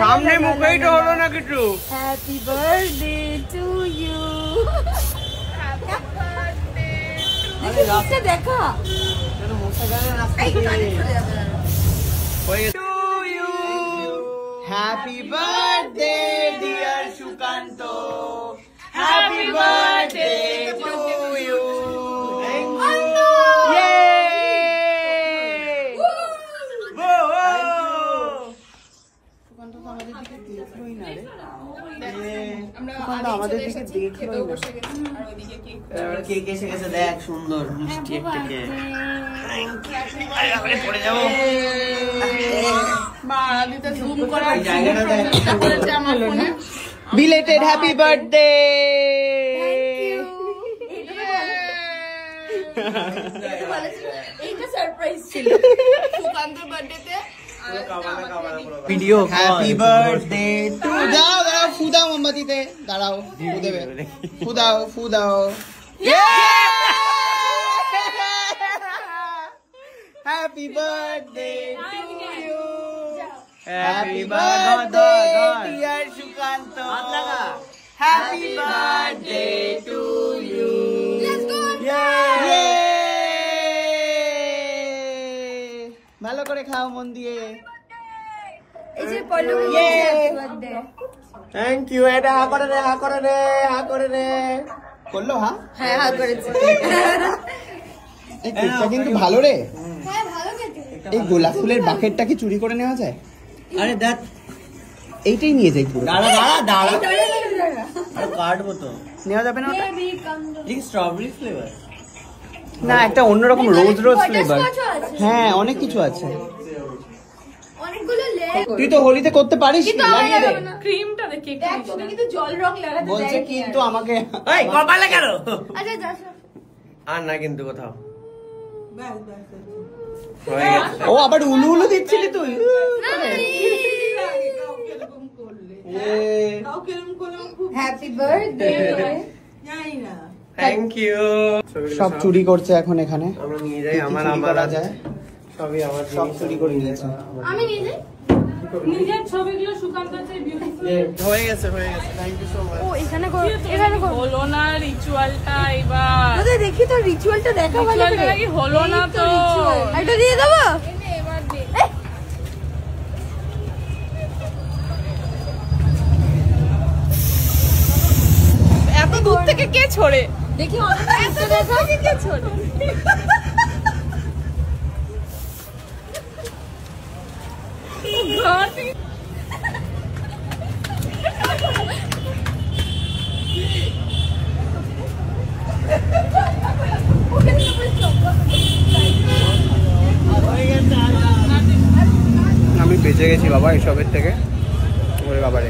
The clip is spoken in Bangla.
সামনে মুখেই তো হলো না কিছু। Happy birthday to you. দেখা happy birthday dear Sukanta, happy birthday to you. আমাদের দিকে দেখলো না, কেক এসে গেছে, দেখ সুন্দর মিষ্টি একটা কেক। পড়ে যাবো বিলেটেড হ্যাপি বার্থডে। এইটা সারপ্রাইজ ছিল সুকান্তর বার্থডেতে। Video happy birthday to. দাও দাও ফু দাও মোমবাতিতে, দাঁড়াও ফু দেবে, ফু দাও ফু দাও। Happy birthday to you, happy birthday dear Sukanta, happy birthday to you. ভালো করে খাও মন দিয়ে। এই যে পল্লু বার্থডে। Thank you. এটা হা করে রে, হা করে রে, হা করে রে। করলো হা? হ্যাঁ হা করেছে। এই কেকটা কিন্তু ভালো রে। হ্যাঁ ভালো কেক। এই গোলাপ ফুলের বাকেটটা কি চুরি করে নেওয়া যায়? আরে দেখ এইটাই নিয়ে যাই পুরো। দাঁড়া দাঁড়া দাঁড়া, আর কাটবো তো। নেওয়া যাবে না ওটা? এই স্ট্রবেরি ফ্লেভার না, একটা অন্যরকম রোজ রোজ ফ্লেভার। হ্যাঁ অনেক কিছু আছে। অনেকগুলো তুই তো হোলিতে করতে পারিস, লাগিয়ে দে। ক্রিমটা দেখে দেখ, তুমি কিন্তু জল রং লাগাতে বলছে কিন্তু আমাকে এই কপালে কেন? আচ্ছা যা আর না কিন্তু কোথাও হয়ে গেছে। ও আবার উলু উলু দিচ্ছিলি তুই? Happy birthday. Thank you. সব চুরি করছে এখন এখানে। আমরা নিয়ে যাই, আমার করা যায় সবই, আমার সব চুরি করে নিয়েছে। আমি নিয়ে যাই নিজের ছবিগুলো সুকান্ত আছে বিউটিফুল। হয়ে গেছে হয়ে গেছে, থ্যাংক ইউ সো মাচ। ও এখানে হলো না রিচুয়ালটা এবার। আরে দেখি তো রিচুয়ালটা দেখা ভালো করে। রিচুয়ালটা কি হলো না তো? এটা দিয়ে দেবো এবার দে। এত দূর থেকে কে ছড়ে? দেখি অনেক দেখা কে ছড়ে? আমি বেঁচে গেছি বাবা এসবের থেকে। ওরে বাবারে।